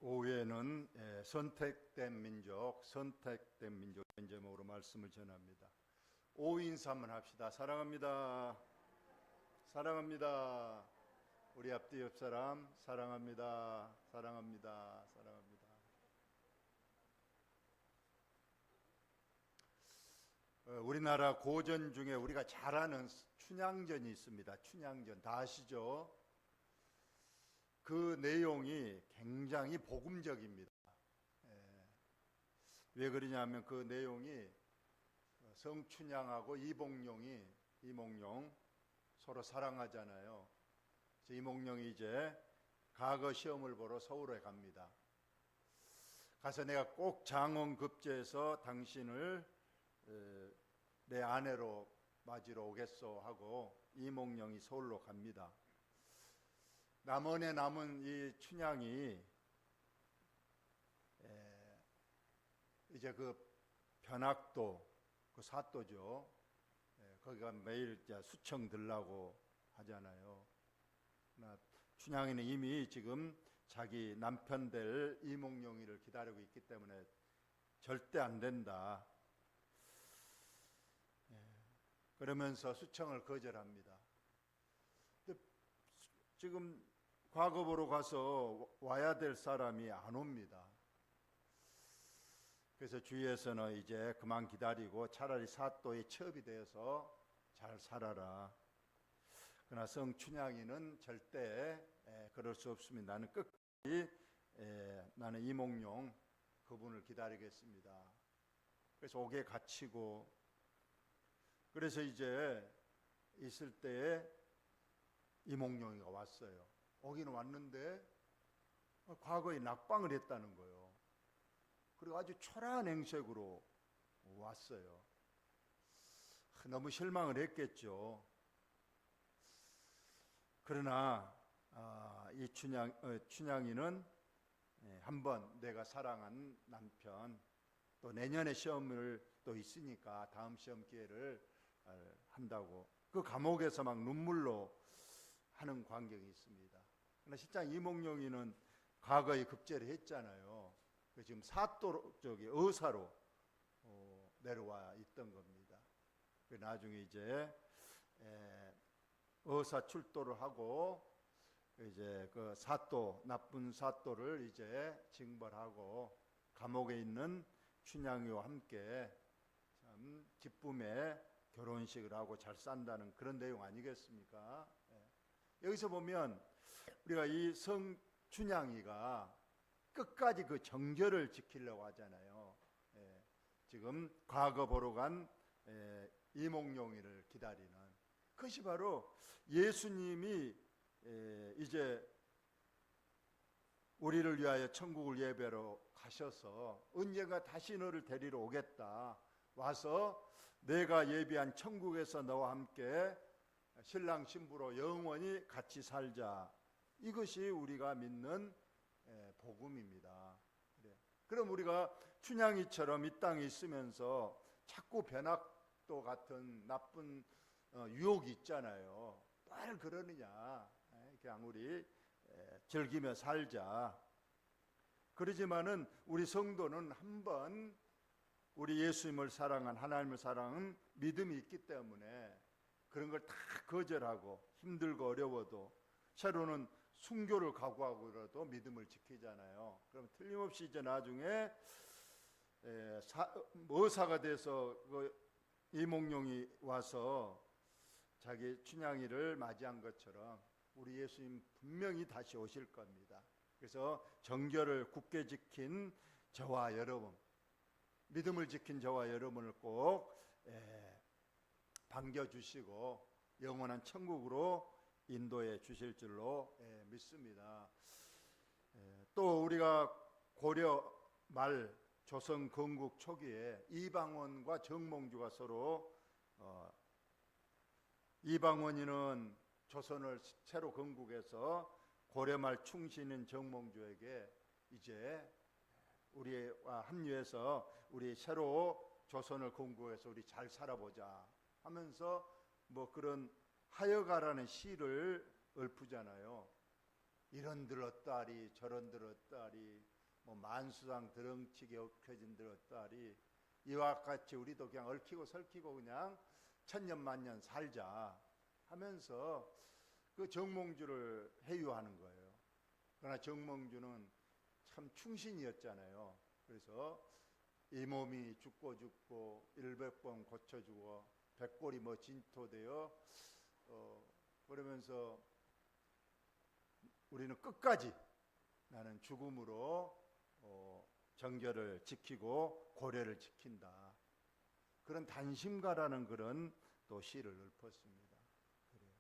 오후에는 선택된 민족 제목으로 말씀을 전합니다. 오후 인사 한번 합시다. 사랑합니다. 사랑합니다. 우리 앞뒤 옆 사람 사랑합니다. 사랑합니다. 사랑합니다. 우리나라 고전 중에 우리가 잘 아는 춘향전이 있습니다. 춘향전 다 아시죠? 그 내용이 굉장히 복음적입니다. 왜 그러냐면 그 내용이 성춘향하고 이몽룡 서로 사랑하잖아요. 이몽룡이 이제 과거 시험을 보러 서울에 갑니다. 가서 내가 꼭 장원급제해서 당신을 내 아내로 맞이러 오겠소 하고 이몽룡이 서울로 갑니다. 남원에 남은 이 춘향이 이제 그 변학도 그 사또죠. 거기가 매일 수청 들라고 하잖아요. 춘향이는 이미 지금 자기 남편 될 이몽룡이를 기다리고 있기 때문에 절대 안 된다. 그러면서 수청을 거절합니다. 지금 과거 보러 가서 와야 될 사람이 안 옵니다. 그래서 주위에서는 이제 그만 기다리고 차라리 사또의 첩이 되어서 잘 살아라. 그러나 성춘향이는 절대 그럴 수 없습니다. 나는 끝까지 나는 이몽룡 그분을 기다리겠습니다. 그래서 옥에 갇히고 그래서 이제 있을 때에 이몽룡이가 왔어요. 오기는 왔는데 과거에 낙방을 했다는 거예요. 그리고 아주 초라한 행색으로 왔어요. 너무 실망을 했겠죠. 그러나 이 춘향이는 한번 내가 사랑한 남편 또 내년에 시험을 또 있으니까 다음 시험 기회를 한다고 그 감옥에서 막 눈물로 하는 광경이 있습니다. 그러나 실장 이몽룡이는 과거에 급제를 했잖아요. 지금 사또 의사로 내려와 있던 겁니다. 나중에 이제 의사 출도를 하고 이제 그 사또 나쁜 사또를 이제 징벌하고 감옥에 있는 춘향이와 함께 참 기쁨의 결혼식을 하고 잘 산다는 그런 내용 아니겠습니까? 여기서 보면 우리가 이 성춘향이가 끝까지 그 정결을 지키려고 하잖아요. 지금 과거 보러 간 이몽룡이를 기다리는 그것이 바로 예수님이 이제 우리를 위하여 천국을 예배로 가셔서 언젠가 다시 너를 데리러 오겠다. 와서 내가 예비한 천국에서 너와 함께 신랑 신부로 영원히 같이 살자. 이것이 우리가 믿는 복음입니다. 그럼 우리가 춘향이처럼 이 땅에 있으면서 자꾸 변학도 같은 나쁜 유혹이 있잖아요. 뭘 그러느냐. 그냥 우리 즐기며 살자. 그러지만은 우리 성도는 한번 우리 예수님을 사랑한 하나님을 사랑한 믿음이 있기 때문에 그런 걸 다 거절하고 힘들고 어려워도 새로는 순교를 각오하고라도 믿음을 지키잖아요. 그럼 틀림없이 이제 나중에 의사가 돼서 그 이몽룡이 와서 자기 춘향이를 맞이한 것처럼 우리 예수님 분명히 다시 오실 겁니다. 그래서 정결을 굳게 지킨 저와 여러분, 믿음을 지킨 저와 여러분을 꼭 반겨주시고 영원한 천국으로 인도해 주실 줄로 믿습니다. 또 우리가 고려 말 조선 건국 초기에 이방원과 정몽주가 서로 이방원이는 조선을 새로 건국해서 고려 말 충신인 정몽주에게 이제 우리와 합류해서 우리 새로 조선을 건국해서 우리 잘 살아보자 하면서 뭐 그런 하여가라는 시를 읊으잖아요. 이런들 어떠하리 저런들 어떠하리 뭐 만수상 드렁치게 엎혀진들 어떠하리 이와 같이 우리도 그냥 얽히고 설키고 그냥 천년만년 살자 하면서 그 정몽주를 해유하는 거예요. 그러나 정몽주는 참 충신이었잖아요. 그래서 이 몸이 죽고 죽고 100번 고쳐주고 백골이 뭐 진토되어 그러면서 우리는 끝까지 나는 죽음으로 정결을 지키고 고려를 지킨다. 그런 단심가라는 그런 또 시를 읊었습니다. 그래요.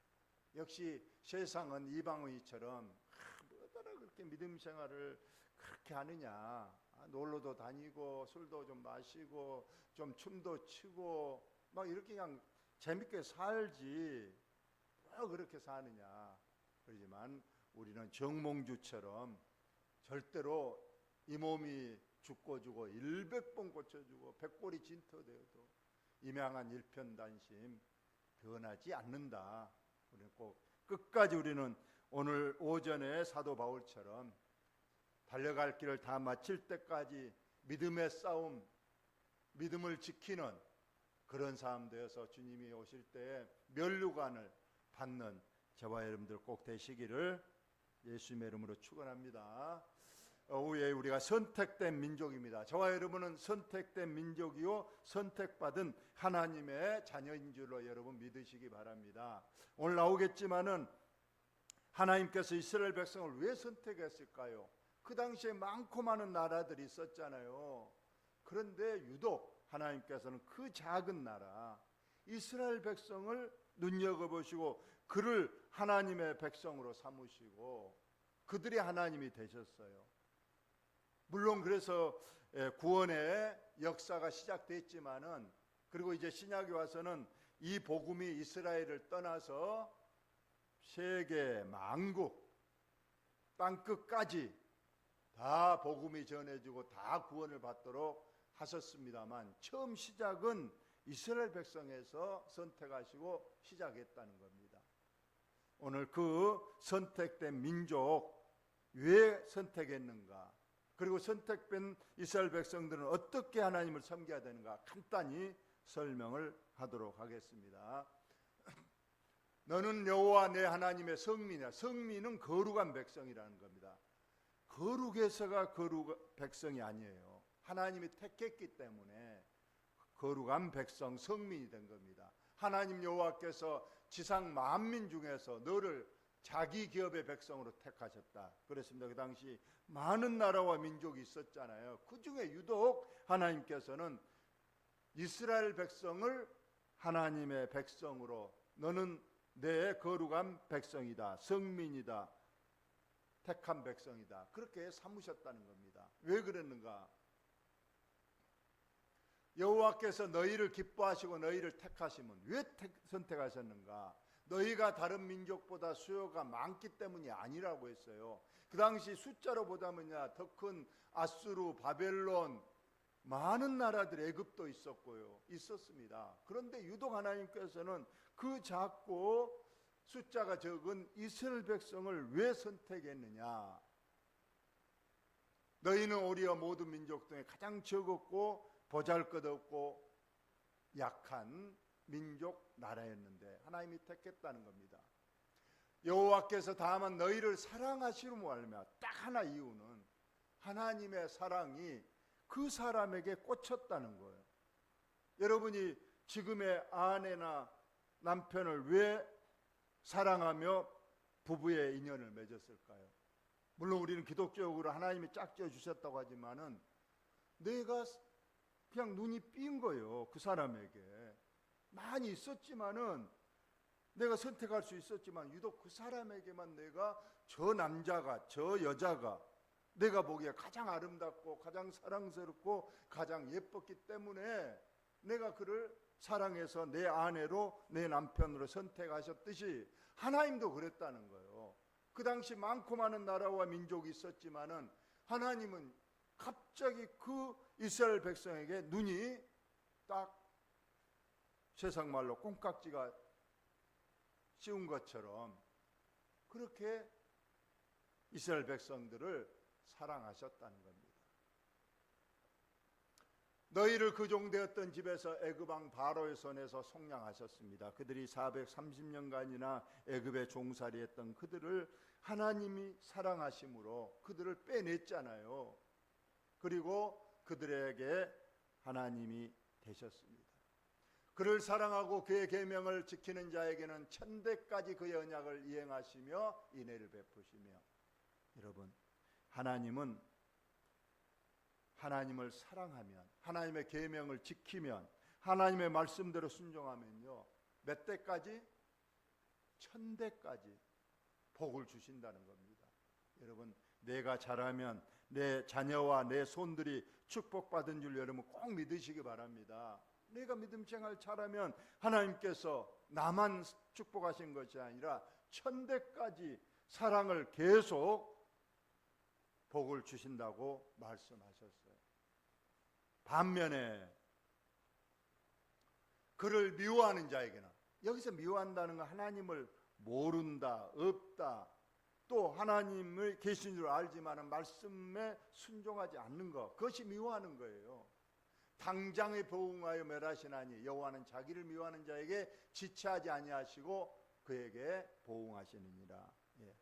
역시 세상은 이방의처럼 뭐더라 그렇게 믿음 생활을 그렇게 하느냐. 놀러도 다니고 술도 좀 마시고 좀 춤도 추고 막 이렇게 그냥 재밌게 살지 뭐 그렇게 사느냐. 그러지만 우리는 정몽주처럼 절대로 이 몸이 죽고 죽어 100번 고쳐주고 백골이 진토되어도 임양한 일편단심 변하지 않는다. 우리는 꼭 끝까지 우리는 오늘 오전에 사도 바울처럼 달려갈 길을 다 마칠 때까지 믿음의 싸움, 믿음을 지키는 그런 삶 되어서 주님이 오실 때에 면류관을 받는 저와 여러분들 꼭 되시기를 예수님의 이름으로 축원합니다. 오후에 우리가 선택된 민족입니다. 저와 여러분은 선택된 민족이요 선택받은 하나님의 자녀인 줄로 여러분 믿으시기 바랍니다. 오늘 나오겠지만은 하나님께서 이스라엘 백성을 왜 선택했을까요? 그 당시에 많고 많은 나라들이 있었잖아요. 그런데 유독 하나님께서는 그 작은 나라 이스라엘 백성을 눈여겨보시고 그를 하나님의 백성으로 삼으시고 그들이 하나님이 되셨어요. 물론 그래서 구원의 역사가 시작됐지만은 그리고 이제 신약에 와서는 이 복음이 이스라엘을 떠나서 세계 만국 땅 끝까지 다 복음이 전해지고 다 구원을 받도록 하셨습니다만 처음 시작은 이스라엘 백성에서 선택하시고 시작했다는 겁니다. 오늘 그 선택된 민족 왜 선택했는가? 그리고 선택된 이스라엘 백성들은 어떻게 하나님을 섬겨야 되는가? 간단히 설명을 하도록 하겠습니다. 너는 여호와 내 하나님의 성민이야. 성민은 거룩한 백성이라는 겁니다. 거룩해서가 거룩 백성이 아니에요. 하나님이 택했기 때문에 거룩한 백성 성민이 된 겁니다. 하나님 여호와께서 지상 만민 중에서 너를 자기 기업의 백성으로 택하셨다. 그랬습니다. 그 당시 많은 나라와 민족이 있었잖아요. 그 중에 유독 하나님께서는 이스라엘 백성을 하나님의 백성으로 너는 내 거룩한 백성이다. 성민이다. 택한 백성이다. 그렇게 삼으셨다는 겁니다. 왜 그랬는가? 여호와께서 너희를 기뻐하시고 너희를 택하시면 왜 선택하셨는가? 너희가 다른 민족보다 수요가 많기 때문이 아니라고 했어요. 그 당시 숫자로 보자면야 더 큰 아수르, 바벨론 많은 나라들 애굽도 있었고요. 있었습니다. 그런데 유독 하나님께서는 그 작고 숫자가 적은 이스라엘 백성을 왜 선택했느냐? 너희는 오히려 모든 민족 중에 가장 적었고 보잘것없고 약한 민족 나라였는데 하나님이 택했다는 겁니다. 여호와께서 다만 너희를 사랑하시므로 말미암아 딱 하나 이유는 하나님의 사랑이 그 사람에게 꽂혔다는 거예요. 여러분이 지금의 아내나 남편을 왜 사랑하며 부부의 인연을 맺었을까요? 물론 우리는 기독교적으로 하나님이 짝지어 주셨다고 하지만은 내가 그냥 눈이 삔 거예요. 그 사람에게 많이 있었지만은 내가 선택할 수 있었지만 유독 그 사람에게만 내가 저 남자가 저 여자가 내가 보기에 가장 아름답고 가장 사랑스럽고 가장 예뻤기 때문에 내가 그를 사랑해서 내 아내로 내 남편으로 선택하셨듯이 하나님도 그랬다는 거예요. 그 당시 많고 많은 나라와 민족이 있었지만은 하나님은 갑자기 그 이스라엘 백성에게 눈이 딱 세상 말로 콩깍지가 씌운 것처럼 그렇게 이스라엘 백성들을 사랑하셨다는 겁니다. 너희를 그종되었던 집에서 애굽 왕 바로의 손에서 속량하셨습니다. 그들이 430년간이나 애굽에 종살이했던 그들을 하나님이 사랑하심으로 그들을 빼냈잖아요. 그리고 그들에게 하나님이 되셨습니다. 그를 사랑하고 그의 계명을 지키는 자에게는 천대까지 그의 언약을 이행하시며 인애를 베푸시며. 여러분, 하나님은 하나님을 사랑하면, 하나님의 계명을 지키면, 하나님의 말씀대로 순종하면요, 몇 대까지? 천대까지 복을 주신다는 겁니다. 여러분, 내가 잘하면 내 자녀와 내 손들이 축복받은 줄 여러분 꼭 믿으시기 바랍니다. 내가 믿음 생활 잘하면 하나님께서 나만 축복하신 것이 아니라 천대까지 사랑을 계속 복을 주신다고 말씀하셨어요. 반면에 그를 미워하는 자에게는, 여기서 미워한다는 건 하나님을 모른다, 없다, 또 하나님을 계신 줄 알지만 말씀에 순종하지 않는 것, 그것이 미워하는 거예요. 당장에 보응하여 멸하시나니 여호와는 자기를 미워하는 자에게 지체하지 아니하시고 그에게 보응하시느니라. 예.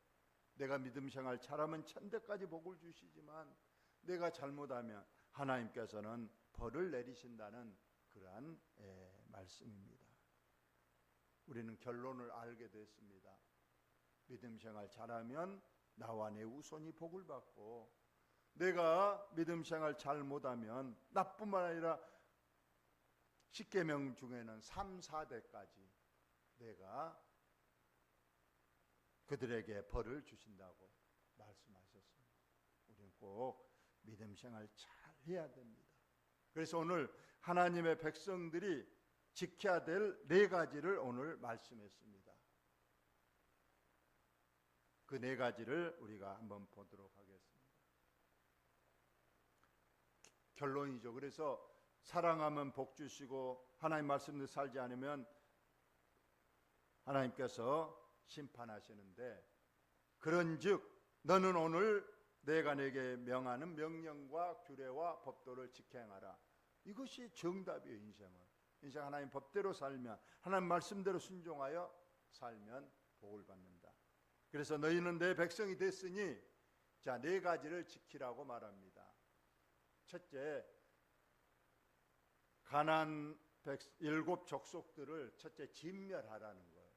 내가 믿음 생활 잘하면 천대까지 복을 주시지만 내가 잘못하면 하나님께서는 벌을 내리신다는 그러한 말씀입니다. 우리는 결론을 알게 됐습니다. 믿음 생활 잘하면 나와 내 후손이 복을 받고, 내가 믿음 생활 잘못하면 나뿐만 아니라 10계명 중에는 3, 4대까지 내가 그들에게 벌을 주신다고 말씀하셨습니다. 우리는 꼭 믿음 생활 잘 해야 됩니다. 그래서 오늘 하나님의 백성들이 지켜야 될 4가지를 오늘 말씀했습니다. 그 4가지를 우리가 한번 보도록 하겠습니다. 결론이죠. 그래서 사랑하면 복 주시고 하나님 말씀대로 살지 않으면 하나님께서 심판하시는데, 그런즉 너는 오늘 내가 내게 명하는 명령과 규례와 법도를 지켜 행하라. 이것이 정답이에요. 인생 하나님 법대로 살면, 하나님 말씀대로 순종하여 살면 복을 받는다. 그래서 너희는 내 백성이 됐으니 자, 4가지를 지키라고 말합니다. 첫째, 가나안 7 족속들을 첫째 진멸하라는 거예요.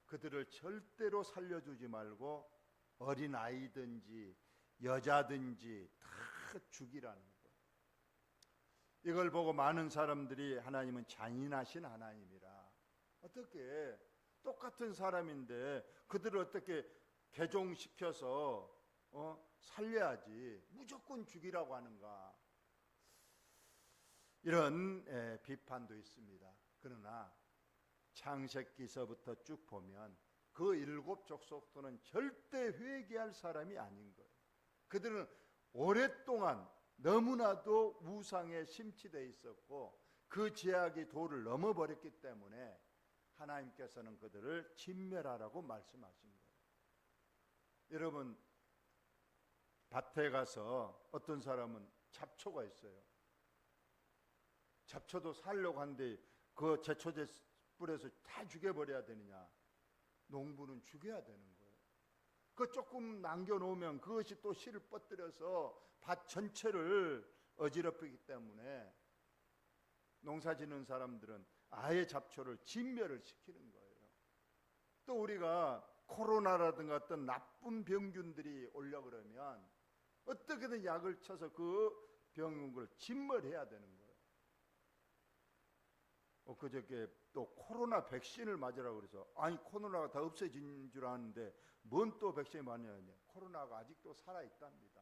그들을 절대로 살려주지 말고 어린 아이든지 여자든지 다 죽이라는 거예요. 이걸 보고 많은 사람들이 하나님은 잔인하신 하나님이라, 어떻게 똑같은 사람인데 그들을 어떻게 개종시켜서 살려야지 무조건 죽이라고 하는가, 이런 비판도 있습니다. 그러나 창세기서부터 쭉 보면 그 7 족속들은 절대 회개할 사람이 아닌 거예요. 그들은 오랫동안 너무나도 우상에 심취되어 있었고 그 죄악이 도를 넘어버렸기 때문에 하나님께서는 그들을 진멸하라고 말씀하신 거예요. 여러분, 밭에 가서 어떤 사람은 잡초가 있어요. 잡초도 살려고 하는데 그 제초제 뿌려서 다 죽여버려야 되느냐? 농부는 죽여야 되는 거예요. 그 조금 남겨놓으면 그것이 또 씨를 뻗들여서 밭 전체를 어지럽히기 때문에 농사 짓는 사람들은 아예 잡초를 진멸을 시키는 거예요. 또 우리가 코로나라든가 어떤 나쁜 병균들이 오려 그러면 어떻게든 약을 쳐서 그 병을 진멸해야 되는 거예요. 그저께 또 코로나 백신을 맞으라고 그래서, 아니 코로나가 다 없어진 줄 아는데 뭔 또 백신이 맞냐냐. 코로나가 아직도 살아있답니다.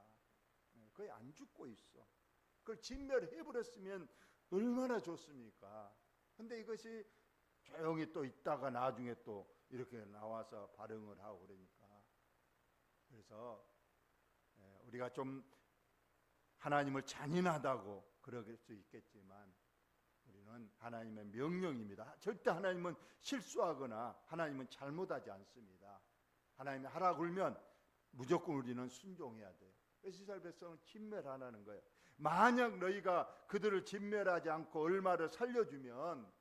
거의 안 죽고 있어. 그걸 진멸해버렸으면 얼마나 좋습니까? 근데 이것이 조용히 또 있다가 나중에 또 이렇게 나와서 발응을 하고 그러니까, 그래서 우리가 좀 하나님을 잔인하다고 그럴 수 있겠지만 우리는 하나님의 명령입니다. 절대 하나님은 실수하거나 하나님은 잘못하지 않습니다. 하나님이 하라 그러면 무조건 우리는 순종해야 돼요. 그래서 이스라엘 백성은 진멸하라는 거예요. 만약 너희가 그들을 진멸하지 않고 얼마를 살려주면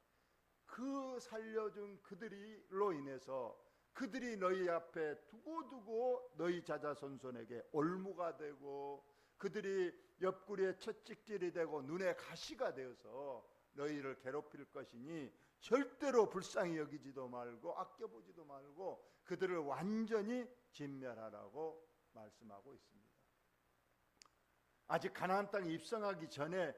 그 살려준 그들로 인해서 그들이 너희 앞에 두고두고 너희 자자손손에게 올무가 되고 그들이 옆구리에 채찍질이 되고 눈에 가시가 되어서 너희를 괴롭힐 것이니 절대로 불쌍히 여기지도 말고 아껴보지도 말고 그들을 완전히 진멸하라고 말씀하고 있습니다. 아직 가나안 땅에 입성하기 전에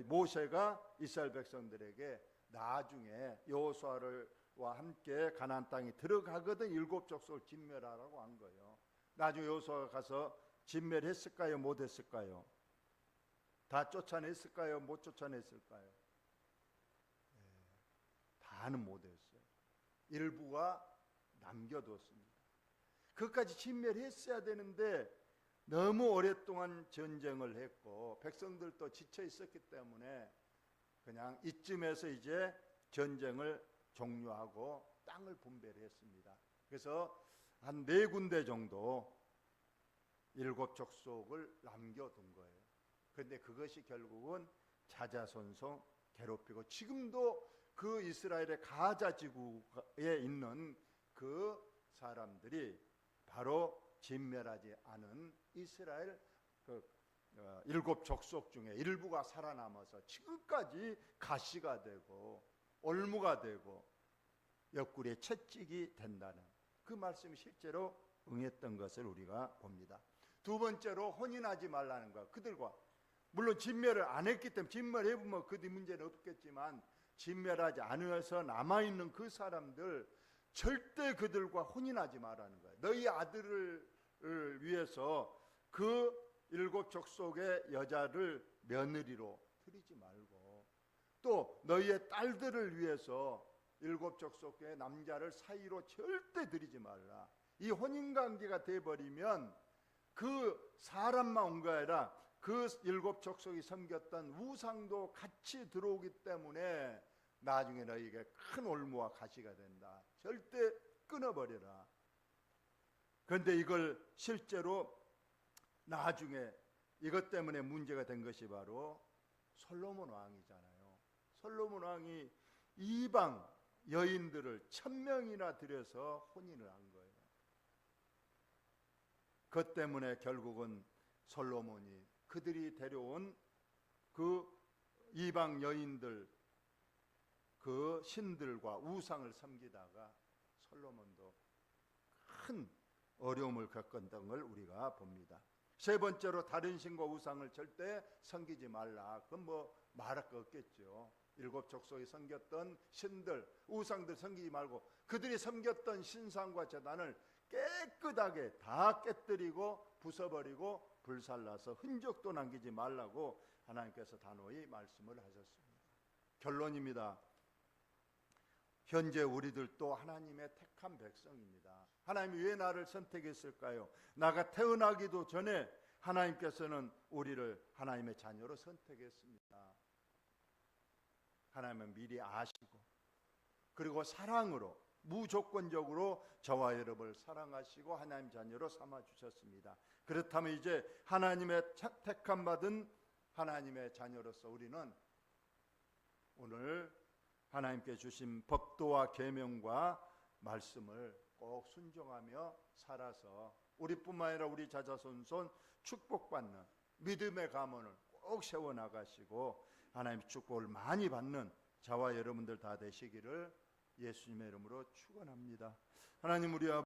모세가 이스라엘 백성들에게 나중에 여호수아와 함께 가나안 땅에 들어가거든 일곱 족속을 진멸하라고 한 거예요. 나중에 여호수아가 가서 진멸했을까요? 못했을까요? 다 쫓아냈을까요? 못 쫓아냈을까요? 다는 못했어요. 일부가 남겨뒀습니다. 그것까지 진멸했어야 되는데 너무 오랫동안 전쟁을 했고 백성들도 지쳐 있었기 때문에 그냥 이쯤에서 이제 전쟁을 종료하고 땅을 분배를 했습니다. 그래서 한 4군데 정도 일곱 족속을 남겨둔 거예요. 그런데 그것이 결국은 자자손손 괴롭히고 지금도 그 이스라엘의 가자 지구에 있는 그 사람들이 바로 진멸하지 않은 이스라엘 일곱 족속 중에 일부가 살아남아서 지금까지 가시가 되고 올무가 되고 옆구리에 채찍이 된다는 그 말씀이 실제로 응했던 것을 우리가 봅니다. 두 번째로 혼인하지 말라는 거야. 그들과 물론 진멸을 안 했기 때문에 진멸해보면 그들 문제는 없겠지만 진멸하지 않아서 남아있는 그 사람들 절대 그들과 혼인하지 말라는 거예요. 너희 아들을 위해서 그 일곱 족속의 여자를 며느리로 들이지 말고 또 너희의 딸들을 위해서 일곱 족속의 남자를 사이로 절대 들이지 말라. 이 혼인관계가 돼버리면 그 사람만 온 거 아니라 그 일곱 족속이 섬겼던 우상도 같이 들어오기 때문에 나중에 너희에게 큰 올무와 가시가 된다. 절대 끊어버려라. 그런데 이걸 실제로 나중에 이것 때문에 문제가 된 것이 바로 솔로몬 왕이잖아요. 솔로몬 왕이 이방 여인들을 1000명이나 들여서 혼인을 한 거예요. 그것 때문에 결국은 솔로몬이 그들이 데려온 그 이방 여인들 그 신들과 우상을 섬기다가 솔로몬도 큰 어려움을 겪었던 걸 우리가 봅니다. 세 번째로 다른 신과 우상을 절대 섬기지 말라. 그건 뭐 말할 거 없겠죠. 일곱 족속이 섬겼던 신들, 우상들 섬기지 말고 그들이 섬겼던 신상과 제단을 깨끗하게 다 깨뜨리고 부숴버리고 불살라서 흔적도 남기지 말라고 하나님께서 단호히 말씀을 하셨습니다. 결론입니다. 현재 우리들도 하나님의 택한 백성입니다. 하나님이 왜 나를 선택했을까요? 나가 태어나기도 전에 하나님께서는 우리를 하나님의 자녀로 선택했습니다. 하나님은 미리 아시고 그리고 사랑으로 무조건적으로 저와 여러분을 사랑하시고 하나님 자녀로 삼아주셨습니다. 그렇다면 이제 하나님의 택함 받은 하나님의 자녀로서 우리는 오늘 하나님께 주신 법도와 계명과 말씀을 꼭 순종하며 살아서 우리뿐만 아니라 우리 자자손손 축복받는 믿음의 가문을 꼭 세워나가시고 하나님의 축복을 많이 받는 저와 여러분들 다 되시기를 예수님의 이름으로 축원합니다. 하나님 우리